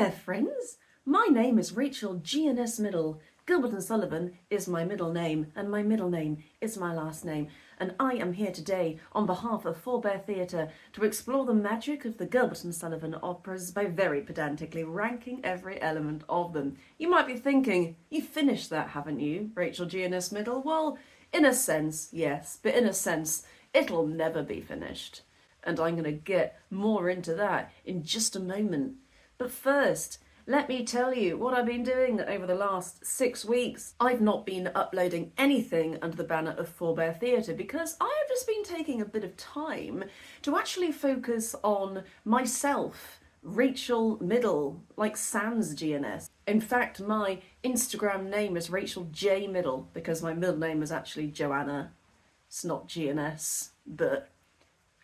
there, friends. My name is Rachel G&S Middle. Gilbert and Sullivan is my middle name, and my middle name is my last name. And I am here today on behalf of Forbear Theatre to explore the magic of the Gilbert and Sullivan operas by very pedantically ranking every element of them. You might be thinking, you've finished that, haven't you, Rachel G&S Middle? Well, in a sense, yes, but in a sense, it'll never be finished. And I'm going to get more into that in just a moment. But first, let me tell you what I've been doing over the last 6 weeks. I've not been uploading anything under the banner of Forbear Theatre because I have just been taking a bit of time to actually focus on myself, Rachel Middle, like Sans GNS. In fact, my Instagram name is Rachel J Middle because my middle name is actually Joanna. It's not GNS, but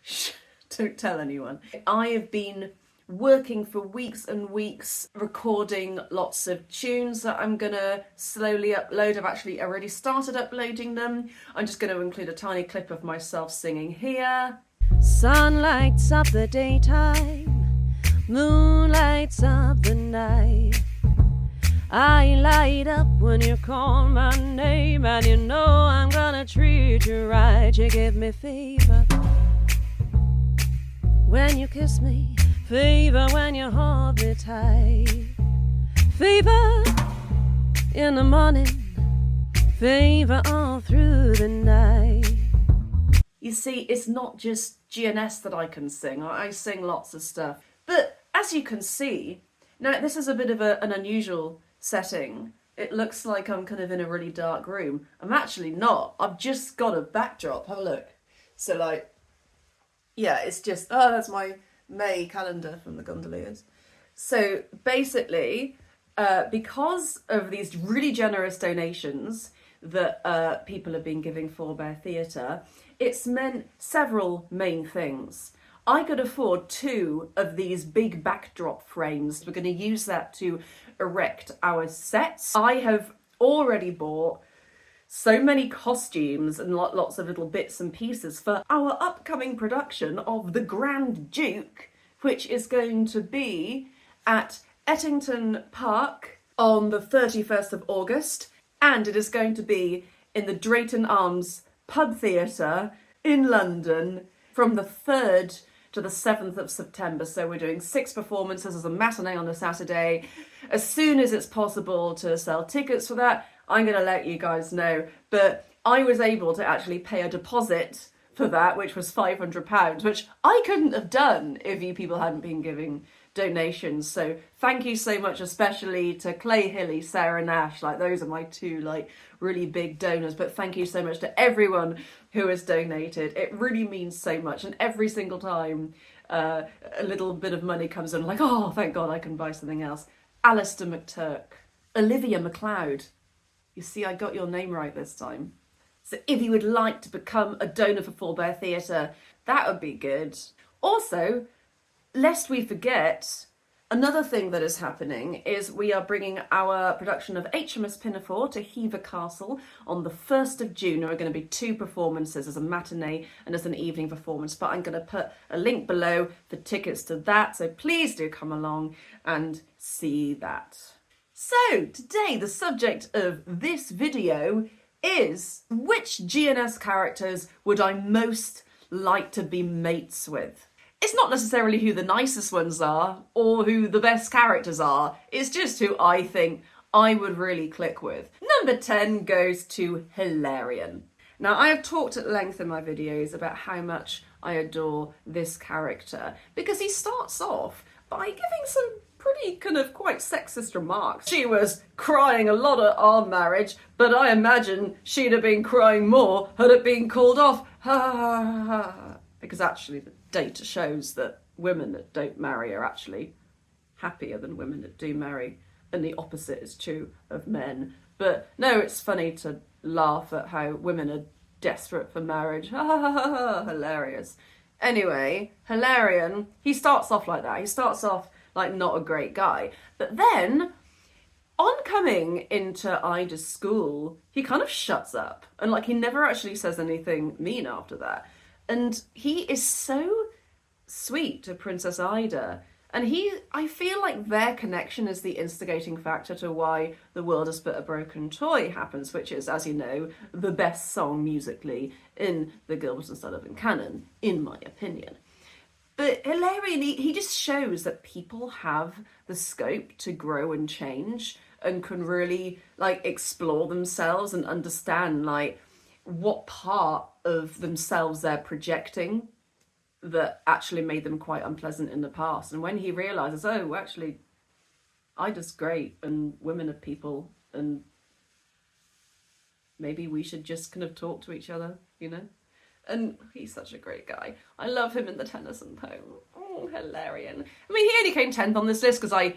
shh, don't tell anyone. I have been working for weeks and weeks, recording lots of tunes that I'm gonna slowly upload. I've actually already started uploading them. I'm just gonna include a tiny clip of myself singing here. Sun lights up the daytime, moon lights up the night. I light up when you call my name, and you know I'm gonna treat you right. You give me fever when you kiss me, fever when you hold me tight, fever in the morning, fever all through the night. You see, it's not just GNS that I can sing. I sing lots of stuff. But as you can see, now this is a bit of an unusual setting. It looks like I'm kind of in a really dark room. I'm actually not. I've just got a backdrop. Have a look. So like, yeah, it's just, oh, that's my May calendar from the Gondoliers. So basically, because of these really generous donations that people have been giving Forbear Theatre, it's meant several main things. I could afford 2 of these big backdrop frames. We're going to use that to erect our sets. I have already bought so many costumes and lots of little bits and pieces for our upcoming production of The Grand Duke, which is going to be at Ettington Park on the 31st of August, and it is going to be in the Drayton Arms Pub Theatre in London from the 3rd to the 7th of September. So we're doing 6 performances as a matinee on a Saturday. As soon as it's possible to sell tickets for that, I'm going to let you guys know. But I was able to actually pay a deposit for that, which was £500, which I couldn't have done if you people hadn't been giving donations. So thank you so much, especially to Clay Hilly, Sarah Nash. Like, those are my 2 like really big donors. But thank you so much to everyone who has donated. It really means so much. And every single time a little bit of money comes in, I'm like, oh, thank God I can buy something else. Alistair McTurk, Olivia McLeod. You see, I got your name right this time. So if you would like to become a donor for Forbear Theatre, that would be good. Also, lest we forget, another thing that is happening is we are bringing our production of HMS Pinafore to Hever Castle on the 1st of June. There are going to be 2 performances, as a matinee and as an evening performance, but I'm going to put a link below for tickets to that, so please do come along and see that. So today the subject of this video is, which GNS characters would I most like to be mates with? It's not necessarily who the nicest ones are or who the best characters are. It's just who I think I would really click with. Number 10 goes to Hilarion. Now, I have talked at length in my videos about how much I adore this character because he starts off by giving some pretty kind of quite sexist remarks. She was crying a lot at our marriage, but I imagine she'd have been crying more had it been called off. Ha ha ha ha. Because actually the data shows that women that don't marry are actually happier than women that do marry, and the opposite is true of men. But no, it's funny to laugh at how women are desperate for marriage. Ha ha ha ha ha. Hilarious. Anyway, Hilarion, he starts off like that. He starts off like not a great guy. But then, on coming into Ida's school, he kind of shuts up. And like, he never actually says anything mean after that. And he is so sweet to Princess Ida. And I feel like their connection is the instigating factor to why The World Is But a Broken Toy happens, which is, as you know, the best song musically in the Gilbert and Sullivan canon, in my opinion. But Hilarion, he just shows that people have the scope to grow and change and can really, like, explore themselves and understand, like, what part of themselves they're projecting that actually made them quite unpleasant in the past. And when he realises, oh, actually, I just great, and women are people, and maybe we should just kind of talk to each other, you know? And he's such a great guy. I love him in the Tennyson poem. Oh, Hilarion. I mean, he only came 10th on this list because I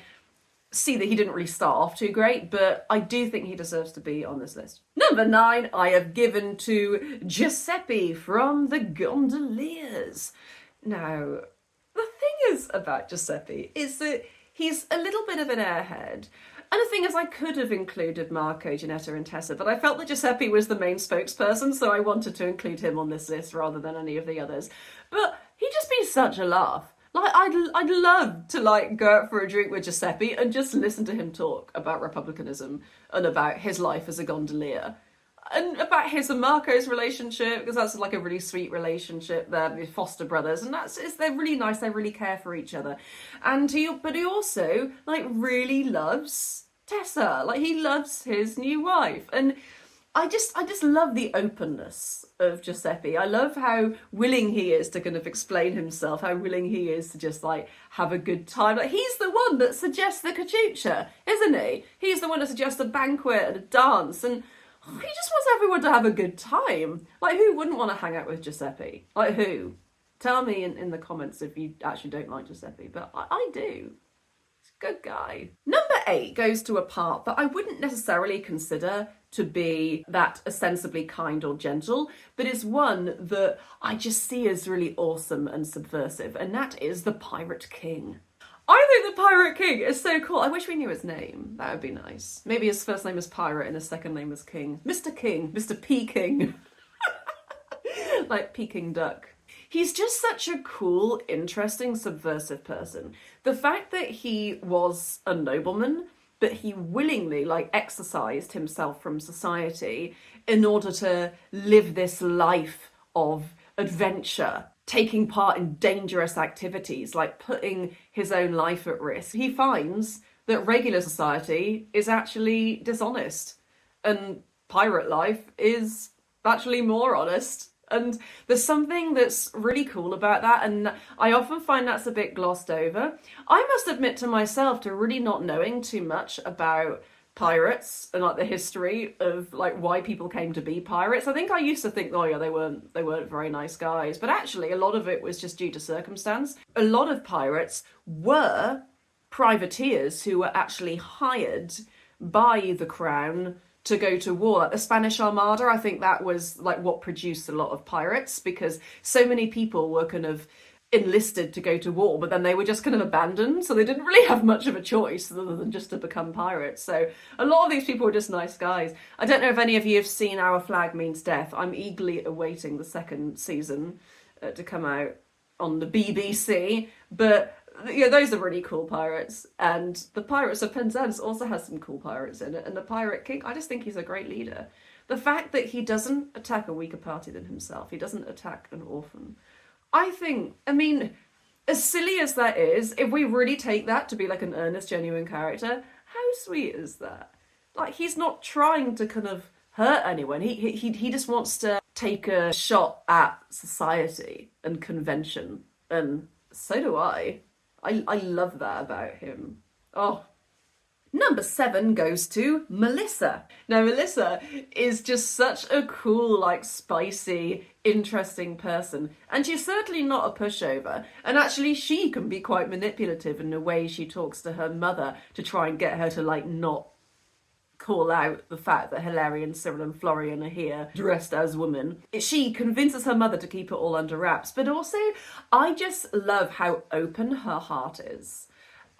see that he didn't really start off too great, but I do think he deserves to be on this list. Number 9, I have given to Giuseppe from the Gondoliers. Now, the thing is about Giuseppe is that he's a little bit of an airhead. And the thing is, I could have included Marco, Ginetta and Tessa, but I felt that Giuseppe was the main spokesperson, so I wanted to include him on this list rather than any of the others. But he'd just be such a laugh. Like, I'd love to, like, go out for a drink with Giuseppe and just listen to him talk about republicanism and about his life as a gondolier. And about his and Marco's relationship, because that's like a really sweet relationship. They're foster brothers, and they're really nice. They really care for each other, but he also like really loves Tessa. Like he loves his new wife, and I just love the openness of Giuseppe. I love how willing he is to kind of explain himself. How willing he is to just like have a good time. Like he's the one that suggests the cachucha, isn't he? He's the one that suggests a banquet and a dance and. He just wants everyone to have a good time. Like, who wouldn't want to hang out with Giuseppe? Like, who? Tell me in the comments if you actually don't like Giuseppe, but I do. He's a good guy. Number 8 goes to a part that I wouldn't necessarily consider to be that ostensibly kind or gentle, but is one that I just see as really awesome and subversive, and that is the Pirate King. I think the Pirate King is so cool. I wish we knew his name. That would be nice. Maybe his first name is Pirate and his second name is King. Mr. King. Mr. Peking. Like Peking Duck. He's just such a cool, interesting, subversive person. The fact that he was a nobleman, but he willingly, like, exercised himself from society in order to live this life of adventure, taking part in dangerous activities, like putting his own life at risk. He finds that regular society is actually dishonest and pirate life is actually more honest. And there's something that's really cool about that, and I often find that's a bit glossed over. I must admit to myself to really not knowing too much about pirates and like the history of like why people came to be pirates. I think I used to think, oh yeah, they weren't very nice guys, but actually a lot of it was just due to circumstance. A lot of pirates were privateers who were actually hired by the crown to go to war. Like the Spanish Armada, I think that was like what produced a lot of pirates, because so many people were kind of enlisted to go to war, but then they were just kind of abandoned, so they didn't really have much of a choice other than just to become pirates. So a lot of these people were just nice guys. I don't know if any of you have seen Our Flag Means Death. I'm eagerly awaiting the second season to come out on the BBC, but yeah, those are really cool pirates, and the Pirates of Penzance also has some cool pirates in it, and the Pirate King, I just think he's a great leader. The fact that he doesn't attack a weaker party than himself, he doesn't attack an orphan, I think, I mean, as silly as that is, if we really take that to be like an earnest, genuine character, how sweet is that? Like, he's not trying to kind of hurt anyone. He just wants to take a shot at society and convention, and so do I. I love that about him. Oh. Number 7 goes to Melissa. Now, Melissa is just such a cool, like, spicy, interesting person. And she's certainly not a pushover. And actually, she can be quite manipulative in the way she talks to her mother to try and get her to, like, not call out the fact that Hilarion, Cyril and Florian are here dressed as women. She convinces her mother to keep it all under wraps. But also, I just love how open her heart is,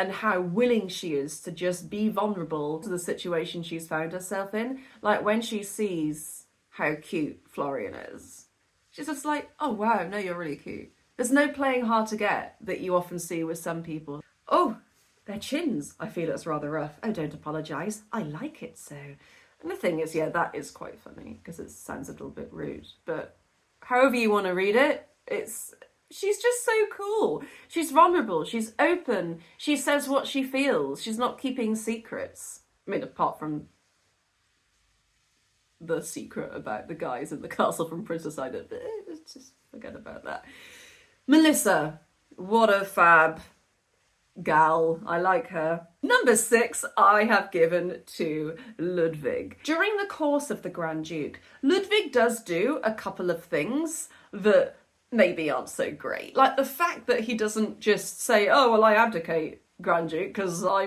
and how willing she is to just be vulnerable to the situation she's found herself in. Like when she sees how cute Florian is, she's just like, oh wow, no, you're really cute. There's no playing hard to get that you often see with some people. Oh, their chins, I feel it's rather rough. Oh, don't apologise, I like it so. And the thing is, yeah, that is quite funny, because it sounds a little bit rude. But however you want to read it, she's just so cool. She's vulnerable, she's open, she says what she feels, she's not keeping secrets. I mean, apart from the secret about the guys in the castle from Princess Ida, but just forget about that. Melissa, what a fab gal. I like her. Number 6, I have given to Ludwig. During the course of the Grand Duke, Ludwig does do a couple of things that maybe aren't so great. Like the fact that he doesn't just say, oh, well, I abdicate, Grand Duke, because I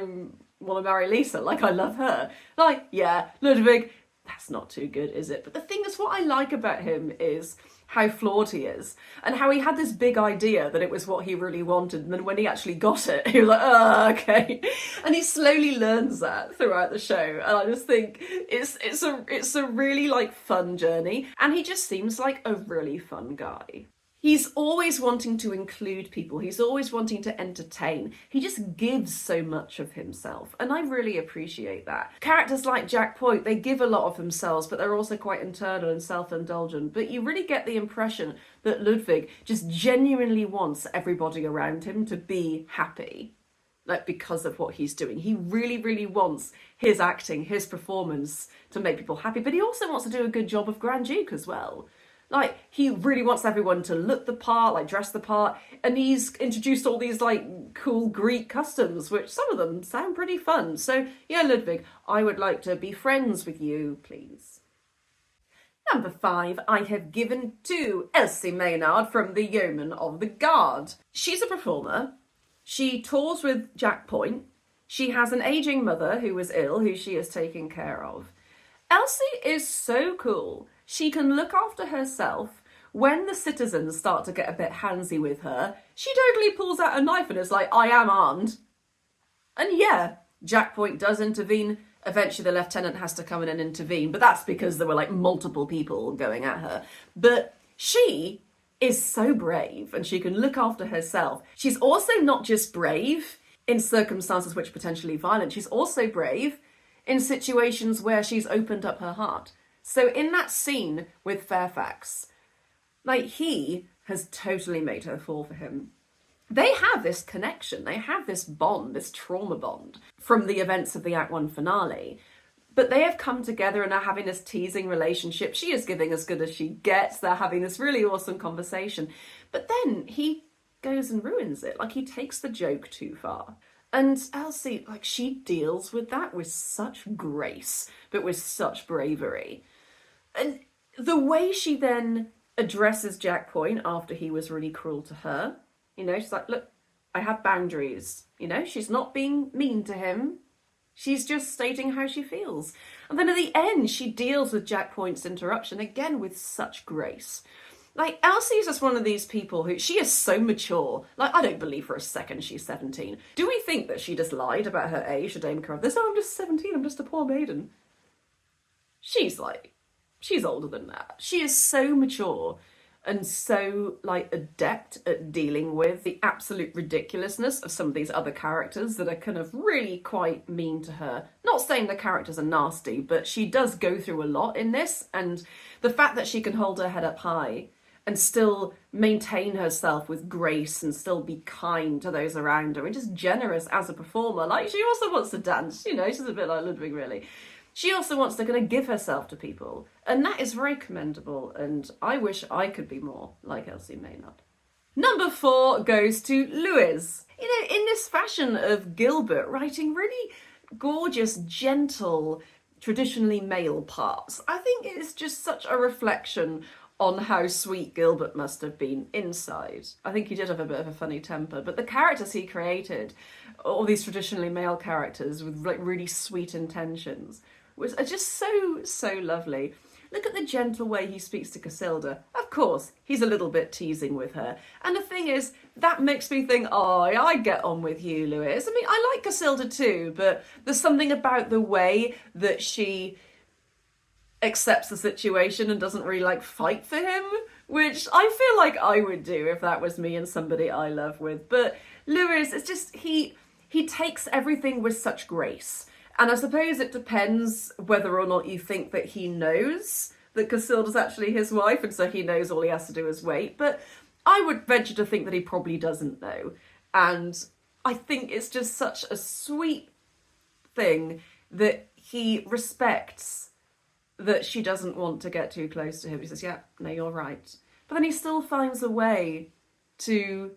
want to marry Lisa. Like, I love her. Like, yeah, Ludwig, that's not too good, is it? But the thing is, what I like about him is how flawed he is, and how he had this big idea that it was what he really wanted, and then when he actually got it, he was like, oh, okay. And he slowly learns that throughout the show, and I just think it's a really like fun journey, and he just seems like a really fun guy. He's always wanting to include people. He's always wanting to entertain. He just gives so much of himself, and I really appreciate that. Characters like Jack Point, they give a lot of themselves, but they're also quite internal and self-indulgent. But you really get the impression that Ludwig just genuinely wants everybody around him to be happy, like because of what he's doing. He really, really wants his acting, his performance to make people happy, but he also wants to do a good job of Grand Duke as well. Like, he really wants everyone to look the part, like dress the part, and he's introduced all these like cool Greek customs, which some of them sound pretty fun. So yeah, Ludwig, I would like to be friends with you, please. Number 5, I have given to Elsie Maynard from the Yeoman of the Guard. She's a performer. She tours with Jack Point. She has an ageing mother who was ill, who she is taking care of. Elsie is so cool. She can look after herself. When the citizens start to get a bit handsy with her, she totally pulls out a knife and is like, I am armed. And yeah, Jack Point does intervene. Eventually the lieutenant has to come in and intervene, but that's because there were like multiple people going at her. But she is so brave, and she can look after herself. She's also not just brave in circumstances which are potentially violent, she's also brave in situations where she's opened up her heart. So in that scene with Fairfax, like, he has totally made her fall for him. They have this connection, they have this bond, this trauma bond from the events of the Act 1 finale. But they have come together and are having this teasing relationship. She is giving as good as she gets. They're having this really awesome conversation. But then he goes and ruins it. Like, he takes the joke too far. And Elsie, like, she deals with that with such grace, but with such bravery. And the way she then addresses Jack Point after he was really cruel to her, you know, she's like, look, I have boundaries. You know, she's not being mean to him. She's just stating how she feels. And then at the end, she deals with Jack Point's interruption again with such grace. Like, Elsie is just one of these people who, she is so mature. Like, I don't believe for a second she's 17. Do we think that she just lied about her age to Dame Carruthers? Oh, I'm just 17, I'm just a poor maiden. She's older than that. She is so mature and so, like, adept at dealing with the absolute ridiculousness of some of these other characters that are kind of really quite mean to her. Not saying the characters are nasty, but she does go through a lot in this, and the fact that she can hold her head up high and still maintain herself with grace and still be kind to those around her and just generous as a performer. Like, she also wants to dance, you know, she's a bit like Ludwig, really. She also wants to kind of give herself to people, and that is very commendable, and I wish I could be more like Elsie Maynard. Number 4 goes to Lewis. You know, in this fashion of Gilbert writing really gorgeous, gentle, traditionally male parts, I think it is just such a reflection on how sweet Gilbert must have been inside. I think he did have a bit of a funny temper, but the characters he created, all these traditionally male characters with like really sweet intentions, are just so lovely. Look at the gentle way he speaks to Casilda. Of course, he's a little bit teasing with her. And the thing is, that makes me think, oh, I get on with you, Lewis. I mean, I like Casilda too, but there's something about the way that she accepts the situation and doesn't really like fight for him, which I feel like I would do if that was me and somebody I love with. But Lewis, it's just, he he takes everything with such grace. And I suppose it depends whether or not you think that he knows that Cassilda's actually his wife, and so he knows all he has to do is wait. But I would venture to think that he probably doesn't know. And I think it's just such a sweet thing that he respects that she doesn't want to get too close to him. He says, yeah, no, you're right. But then he still finds a way to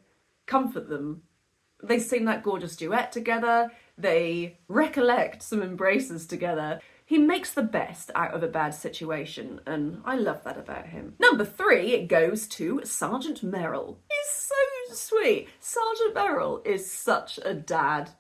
comfort them. They sing that gorgeous duet together. They recollect some embraces together. He makes the best out of a bad situation, and I love that about him. Number 3 goes to Sergeant Merrill. He's so sweet. Sergeant Merrill is such a dad.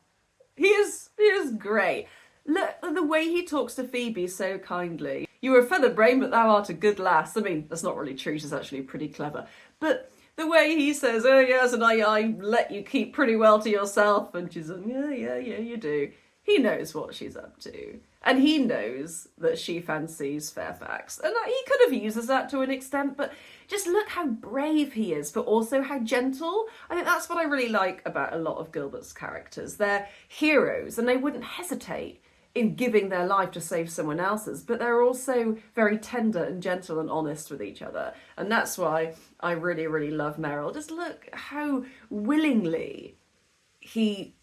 He is great. Look, the way he talks to Phoebe so kindly. You were a feather brain, but thou art a good lass. I mean, that's not really true. She's actually pretty clever. But the way he says, oh yes, and I let you keep pretty well to yourself. And she's like, yeah, you do. He knows what she's up to. And he knows that she fancies Fairfax. And he kind of uses that to an extent, but just look how brave he is, but also how gentle. I think that's what I really like about a lot of Gilbert's characters. They're heroes, and they wouldn't hesitate in giving their life to save someone else's, but they're also very tender and gentle and honest with each other. And that's why I really, really love Merrill. Just look how willingly he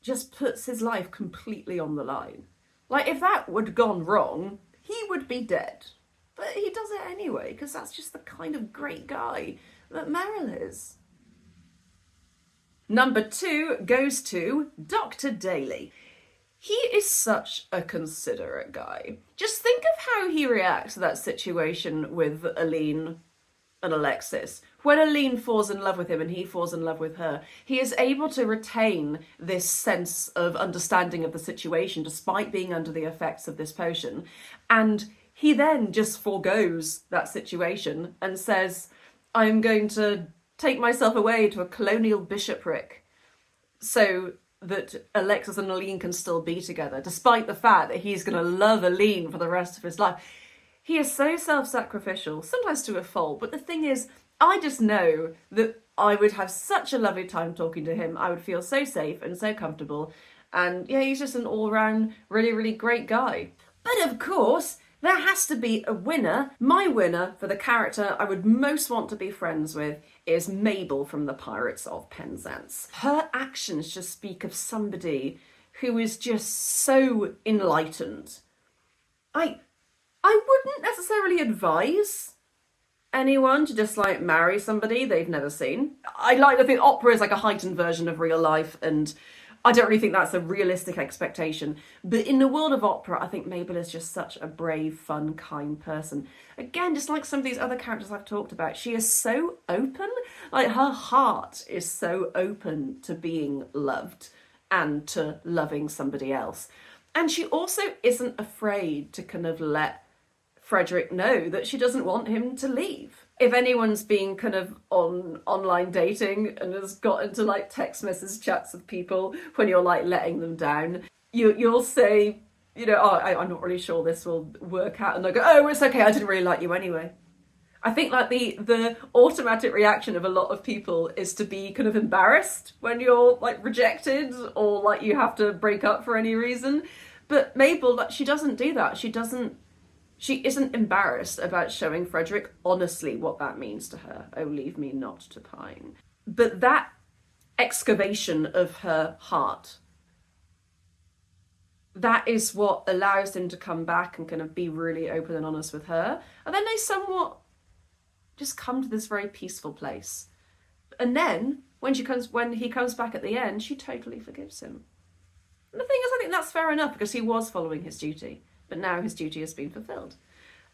just puts his life completely on the line. Like, if that would have gone wrong, he would be dead. But he does it anyway, because that's just the kind of great guy that Merrill is. Number 2 goes to Dr. Daly. He is such a considerate guy. Just think of how he reacts to that situation with Aline and Alexis. When Aline falls in love with him and he falls in love with her, he is able to retain this sense of understanding of the situation despite being under the effects of this potion. And he then just forgoes that situation and says, I'm going to take myself away to a colonial bishopric so that Alexis and Aline can still be together, despite the fact that he's going to love Aline for the rest of his life. He is so self-sacrificial, sometimes to a fault, but the thing is, I just know that I would have such a lovely time talking to him. I would feel so safe and so comfortable. And yeah, he's just an all-round, really, really great guy. But of course, there has to be a winner. My winner for the character I would most want to be friends with is Mabel from the Pirates of Penzance. Her actions just speak of somebody who is just so enlightened. I wouldn't necessarily advise anyone to just like marry somebody they've never seen. I like to think opera is like a heightened version of real life, and I don't really think that's a realistic expectation. But in the world of opera, I think Mabel is just such a brave, fun, kind person. Again, just like some of these other characters I've talked about, she is so open. Like, her heart is so open to being loved and to loving somebody else. And she also isn't afraid to kind of let Frederick know that she doesn't want him to leave. If anyone's been kind of on online dating and has got into like text message chats with people when you're like letting them down, you'll say, you know, oh, I'm not really sure this will work out. And they'll go, oh, it's okay, I didn't really like you anyway. I think like the automatic reaction of a lot of people is to be kind of embarrassed when you're like rejected or like you have to break up for any reason. But Mabel, like, she doesn't do that. She isn't embarrassed about showing Frederick honestly what that means to her. Oh, leave me not to pine. But that excavation of her heart, that is what allows him to come back and kind of be really open and honest with her. And then they somewhat just come to this very peaceful place. And then when he comes back at the end, she totally forgives him. And the thing is, I think that's fair enough because he was following his duty. But now his duty has been fulfilled.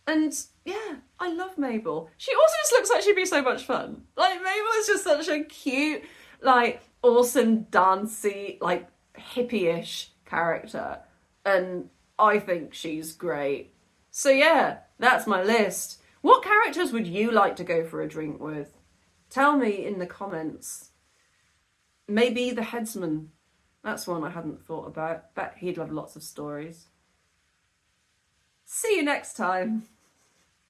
And yeah, I love Mabel. She also just looks like she'd be so much fun. Like, Mabel is just such a cute, like, awesome, dancey, like, hippie-ish character. And I think she's great. So yeah, that's my list. What characters would you like to go for a drink with? Tell me in the comments. Maybe the headsman. That's one I hadn't thought about. Bet he'd have lots of stories. See you next time.